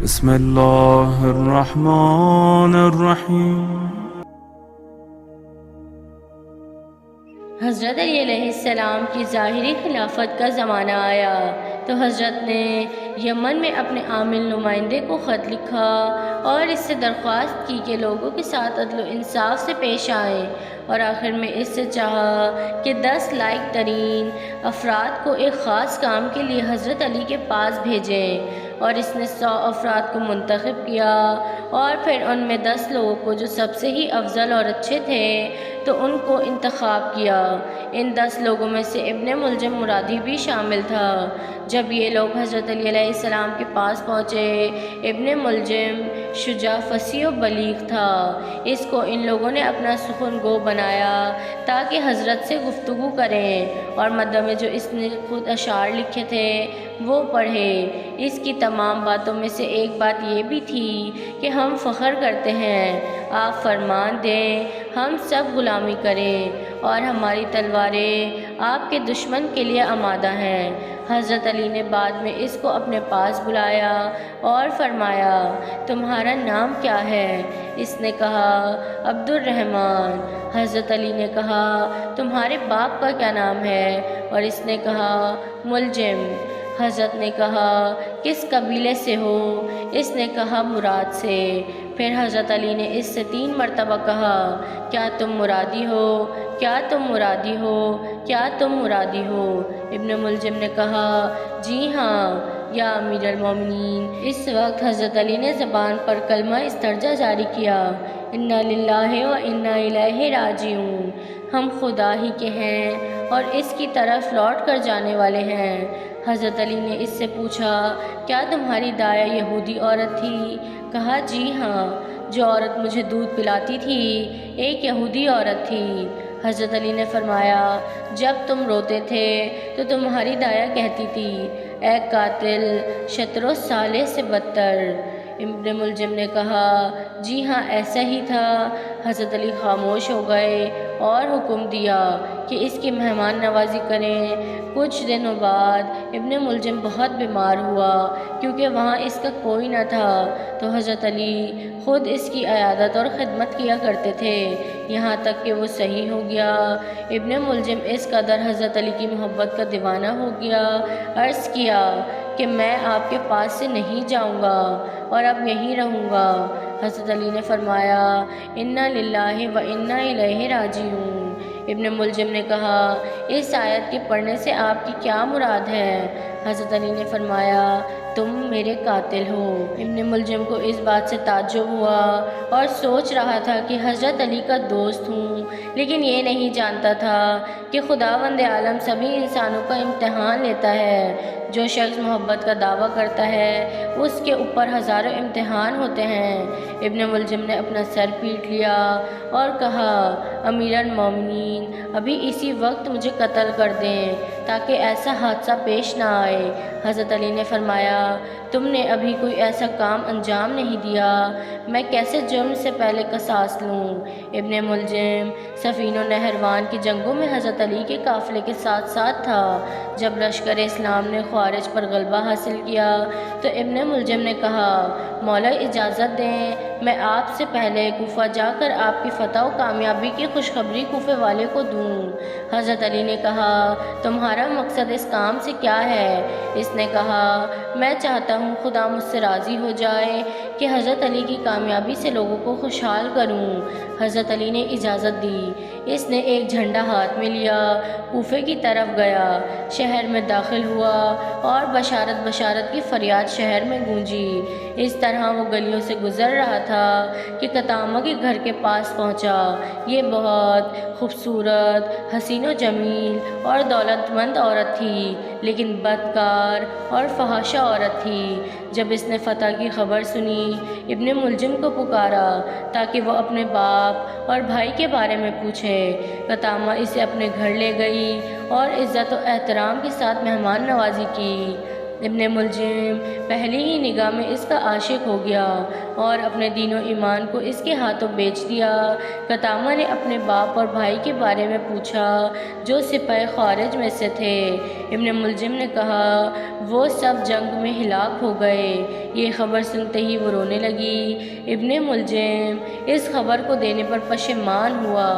بسم اللہ الرحمن الرحیم۔ حضرت علی علیہ السلام کی ظاہری خلافت کا زمانہ آیا تو حضرت نے یمن میں اپنے عامل نمائندے کو خط لکھا اور اس سے درخواست کی کہ لوگوں کے ساتھ عدل و انصاف سے پیش آئیں، اور آخر میں اس سے چاہا کہ 10 لائق ترین افراد کو ایک خاص کام کے لیے حضرت علی کے پاس بھیجیں، اور اس نے 100 افراد کو منتخب کیا اور پھر ان میں 10 لوگوں کو جو سب سے ہی افضل اور اچھے تھے تو ان کو انتخاب کیا۔ ان 10 لوگوں میں سے ابن ملجم مرادی بھی شامل تھا۔ جب یہ لوگ حضرت علی علیہ السلام کے پاس پہنچے، ابن ملجم شجاع، فصیح و بلیغ تھا۔ اس کو ان لوگوں نے اپنا سخن گو بنایا تاکہ حضرت سے گفتگو کریں، اور مدہ میں جو اس نے خود اشعار لکھے تھے وہ پڑھے۔ اس کی تمام باتوں میں سے ایک بات یہ بھی تھی کہ ہم فخر کرتے ہیں، آپ فرمان دیں ہم سب غلامی کریں، اور ہماری تلواریں آپ کے دشمن کے لیے آمادہ ہیں۔ حضرت علی نے بعد میں اس کو اپنے پاس بلایا اور فرمایا، تمہارا نام کیا ہے؟ اس نے کہا، عبد الرحمن۔ حضرت علی نے کہا، تمہارے باپ کا کیا نام ہے؟ اور اس نے کہا، ملجم۔ حضرت نے کہا، کس قبیلے سے ہو؟ اس نے کہا، مراد سے۔ پھر حضرت علی نے اس سے 3 مرتبہ کہا، کیا تم مرادی ہو؟ کیا تم مرادی ہو؟ کیا تم مرادی ہو؟ ابن ملجم نے کہا، جی ہاں یا امیر المومنین۔ اس وقت حضرت علی نے زبان پر کلمہ استرجاع جاری کیا، انا للہ و انا الیہ راجعون، ہم خدا ہی کے ہیں اور اس کی طرف لوٹ کر جانے والے ہیں۔ حضرت علی نے اس سے پوچھا، کیا تمہاری دایا یہودی عورت تھی؟ کہا، جی ہاں، جو عورت مجھے دودھ پلاتی تھی ایک یہودی عورت تھی۔ حضرت علی نے فرمایا، جب تم روتے تھے تو تمہاری دایا کہتی تھی، اے قاتل، شطر و صالح سے بدتر۔ ابن ملجم نے کہا، جی ہاں ایسا ہی تھا۔ حضرت علی خاموش ہو گئے اور حکم دیا کہ اس کی مہمان نوازی کریں۔ کچھ دنوں بعد ابن ملجم بہت بیمار ہوا کیونکہ وہاں اس کا کوئی نہ تھا، تو حضرت علی خود اس کی عیادت اور خدمت کیا کرتے تھے یہاں تک کہ وہ صحیح ہو گیا۔ ابن ملجم اس قدر حضرت علی کی محبت کا دیوانہ ہو گیا، عرض کیا کہ میں آپ کے پاس سے نہیں جاؤں گا اور اب یہیں رہوں گا۔ حضرت علی نے فرمایا، انا للہ و انا الیہ راجعون۔ ابن ملجم نے کہا، اس آیت کے پڑھنے سے آپ کی کیا مراد ہے؟ حضرت علی نے فرمایا، تم میرے قاتل ہو۔ ابن ملجم کو اس بات سے تعجب ہوا اور سوچ رہا تھا کہ حضرت علی کا دوست ہوں، لیکن یہ نہیں جانتا تھا کہ خداوند عالم سبھی انسانوں کا امتحان لیتا ہے۔ جو شخص محبت کا دعویٰ کرتا ہے اس کے اوپر ہزاروں امتحان ہوتے ہیں۔ ابن ملجم نے اپنا سر پیٹ لیا اور کہا، امیر المومنین، ابھی اسی وقت مجھے قتل کر دیں تاکہ ایسا حادثہ پیش نہ آئے۔ حضرت علی نے فرمایا، تم نے ابھی کوئی ایسا کام انجام نہیں دیا، میں کیسے جرم سے پہلے قصاص لوں؟ ابن ملجم صفین و نہروان کی جنگوں میں حضرت علی کے قافلے کے ساتھ ساتھ تھا۔ جب لشکر اسلام نے خوارج پر غلبہ حاصل کیا تو ابن ملجم نے کہا، مولا اجازت دیں میں آپ سے پہلے کوفہ جا کر آپ کی فتح و کامیابی کی خوشخبری کوفے والے کو دوں۔ حضرت علی نے کہا، تمہارا مقصد اس کام سے کیا ہے؟ اس نے کہا، میں چاہتا ہوں خدا مجھ سے راضی ہو جائے کہ حضرت علی کی کامیابی سے لوگوں کو خوشحال کروں۔ حضرت علی نے اجازت دی۔ اس نے ایک جھنڈا ہاتھ میں لیا، کوفے کی طرف گیا، شہر میں داخل ہوا اور بشارت بشارت کی فریاد شہر میں گونجی۔ اس طرح وہ گلیوں سے گزر رہا تھا کہ قطامہ کے گھر کے پاس پہنچا۔ یہ بہت خوبصورت، حسین و جمیل اور دولت مند عورت تھی، لیکن بدکار اور فحاشہ عورت تھی۔ جب اس نے فتح کی خبر سنی، ابن ملجم کو پکارا تاکہ وہ اپنے باپ اور بھائی کے بارے میں پوچھے۔ قطامہ اسے اپنے گھر لے گئی اور عزت و احترام کے ساتھ مہمان نوازی کی۔ ابن ملجم پہلی ہی نگاہ میں اس کا عاشق ہو گیا اور اپنے دین و ایمان کو اس کے ہاتھوں بیچ دیا۔ قطامہ نے اپنے باپ اور بھائی کے بارے میں پوچھا جو سپاہ خارج میں سے تھے۔ ابن ملجم نے کہا وہ سب جنگ میں ہلاک ہو گئے۔ یہ خبر سنتے ہی وہ رونے لگی۔ ابن ملجم اس خبر کو دینے پر پشیمان ہوا۔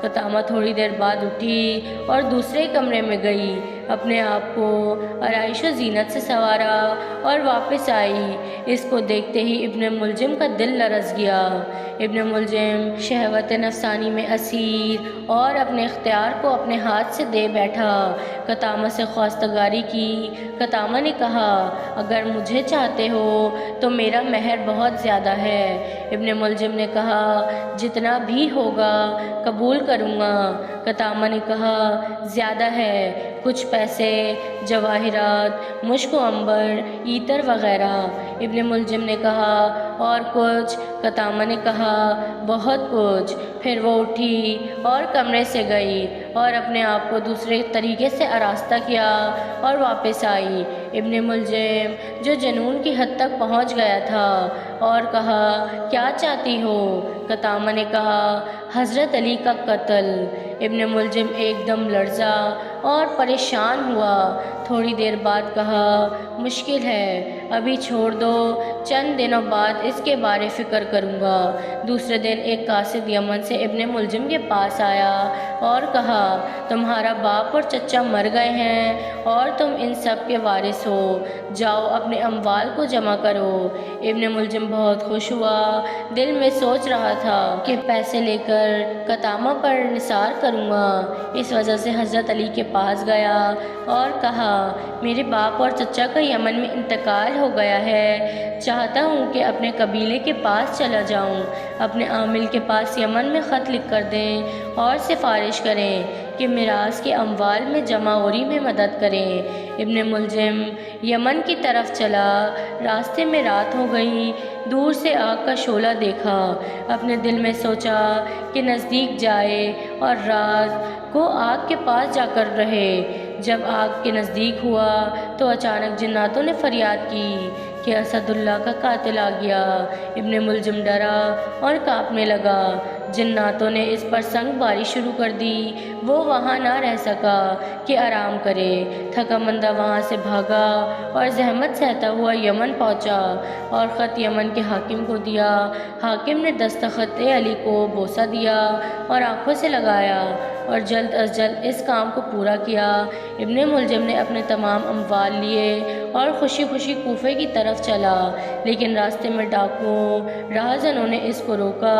قطامہ تھوڑی دیر بعد اٹھی اور دوسرے کمرے میں گئی، اپنے آپ کو آرائش و زینت سے سنوارا اور واپس آئی۔ اس کو دیکھتے ہی ابن ملجم کا دل لرز گیا۔ ابن ملجم شہوت نفسانی میں اسیر اور اپنے اختیار کو اپنے ہاتھ سے دے بیٹھا۔ قطامہ سے خواستگاری کی۔ قطامہ نے کہا اگر مجھے چاہتے ہو تو میرا مہر بہت زیادہ ہے۔ ابن ملجم نے کہا جتنا بھی ہوگا قبول کروں گا۔ قطامہ نے کہا زیادہ ہے، کچھ پیسے، جواہرات، مشک و عنبر، عطر وغیرہ۔ ابن ملجم نے کہا اور کچھ؟ قطامہ نے کہا بہت کچھ۔ پھر وہ اٹھی اور کمرے سے گئی اور اپنے آپ کو دوسرے طریقے سے آراستہ کیا اور واپس آئی۔ ابن ملجم جو جنون کی حد تک پہنچ گیا تھا اور کہا کیا چاہتی ہو؟ قطامہ نے کہا حضرت علی کا قتل۔ ابن ملجم ایک دم لرزا اور پریشان ہوا۔ تھوڑی دیر بعد کہا مشکل ہے، ابھی چھوڑ دو، چند دنوں بعد اس کے بارے فکر کروں گا۔ دوسرے دن ایک قاصد یمن سے ابن ملجم کے پاس آیا اور کہا تمہارا باپ اور چچا مر گئے ہیں اور تم ان سب کے وارث ہو، جاؤ اپنے اموال کو جمع کرو۔ ابن ملجم بہت خوش ہوا، دل میں سوچ رہا تھا کہ پیسے لے کر قطامہ پر نثار کروں گا۔ اس وجہ سے حضرت علی کے پاس گیا اور کہا میرے باپ اور چچا کا یمن میں انتقال ہو گیا ہے، چاہتا ہوں کہ اپنے قبیلے کے پاس چلا جاؤں، اپنے عامل کے پاس یمن میں خط لکھ کر دیں اور سفارش کریں کہ میراث کے اموال میں جمع آوری میں مدد کریں۔ ابن ملجم یمن کی طرف چلا۔ راستے میں رات ہو گئی، دور سے آگ کا شعلہ دیکھا، اپنے دل میں سوچا کہ نزدیک جائے اور رات کو آگ کے پاس جا کر رہے۔ جب آگ کے نزدیک ہوا تو اچانک جناتوں نے فریاد کی کہ اسد اللہ کا قاتل آ گیا۔ ابن ملجم ڈرا اور کانپنے لگا۔ جناتوں نے اس پر سنگ باری شروع کر دی۔ وہ وہاں نہ رہ سکا کہ آرام کرے، تھکا مندہ وہاں سے بھاگا اور زحمت سہتا ہوا یمن پہنچا اور خط یمن کے حاکم کو دیا۔ حاکم نے دستخط علی کو بوسہ دیا اور آنکھوں سے لگایا اور جلد از جلد اس کام کو پورا کیا۔ ابن ملجم نے اپنے تمام اموال لیے اور خوشی خوشی کوفے کی طرف چلا، لیکن راستے میں ڈاکوؤں، راہزنوں نے اس کو روکا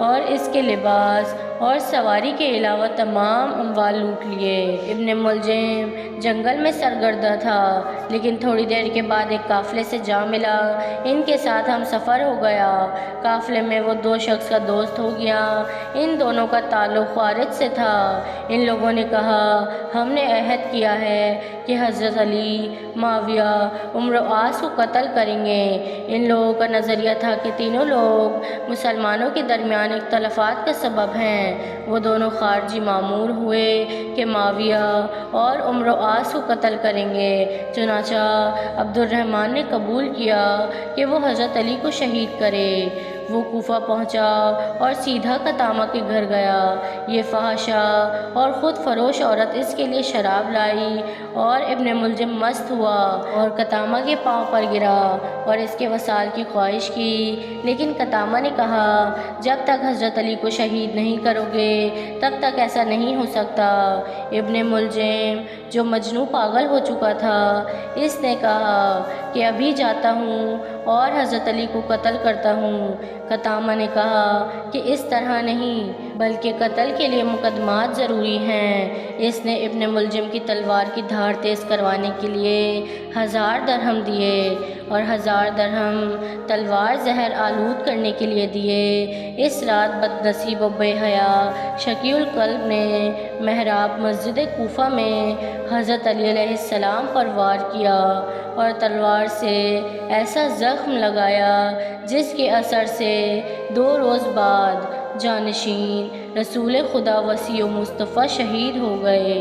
اور اس کے لباس اور سواری کے علاوہ تمام اموال لوٹ لیے۔ ابن ملجم جنگل میں سرگردہ تھا، لیکن تھوڑی دیر کے بعد ایک قافلے سے جا ملا۔ ان کے ساتھ ہم سفر ہو گیا۔ قافلے میں وہ دو شخص کا دوست ہو گیا۔ ان دونوں کا تعلق خوارج سے تھا۔ ان لوگوں نے کہا ہم نے عہد کیا ہے کہ حضرت علی، معاویہ، عمرو و عاص کو قتل کریں گے۔ ان لوگوں کا نظریہ تھا کہ تینوں لوگ مسلمانوں کے درمیان اختلافات کا سبب ہیں۔ وہ دونوں خارجی مامور ہوئے کہ معاویہ اور عمرو و عاص کو قتل کریں گے۔ چنانچہ عبد الرحمن نے قبول کیا کہ وہ حضرت علی کو شہید کرے۔ وہ کوفہ پہنچا اور سیدھا قطامہ کے گھر گیا۔ یہ فحاشہ اور خود فروش عورت اس کے لیے شراب لائی اور ابن ملجم مست ہوا اور قطامہ کے پاؤں پر گرا اور اس کے وصال کی خواہش کی، لیکن قطامہ نے کہا جب تک حضرت علی کو شہید نہیں کرو گے تب تک ایسا نہیں ہو سکتا۔ ابن ملجم جو مجنوں پاگل ہو چکا تھا، اس نے کہا کہ ابھی جاتا ہوں اور حضرت علی کو قتل کرتا ہوں۔ قطامہ نے کہا کہ اس طرح نہیں، بلکہ قتل کے لیے مقدمات ضروری ہیں۔ اس نے ابن ملجم کی تلوار کی دھار تیز کروانے کے لیے 1000 درہم دیے اور 1000 درہم تلوار زہر آلود کرنے کے لیے دیے۔ اس رات بد نصیب و بے حیا شقی القلب نے محراب مسجد کوفہ میں حضرت علی علیہ السلام پر وار کیا اور تلوار سے ایسا زخم لگایا جس کے اثر سے 2 روز بعد جانشین رسول خدا وصی و مصطفیٰ شہید ہو گئے۔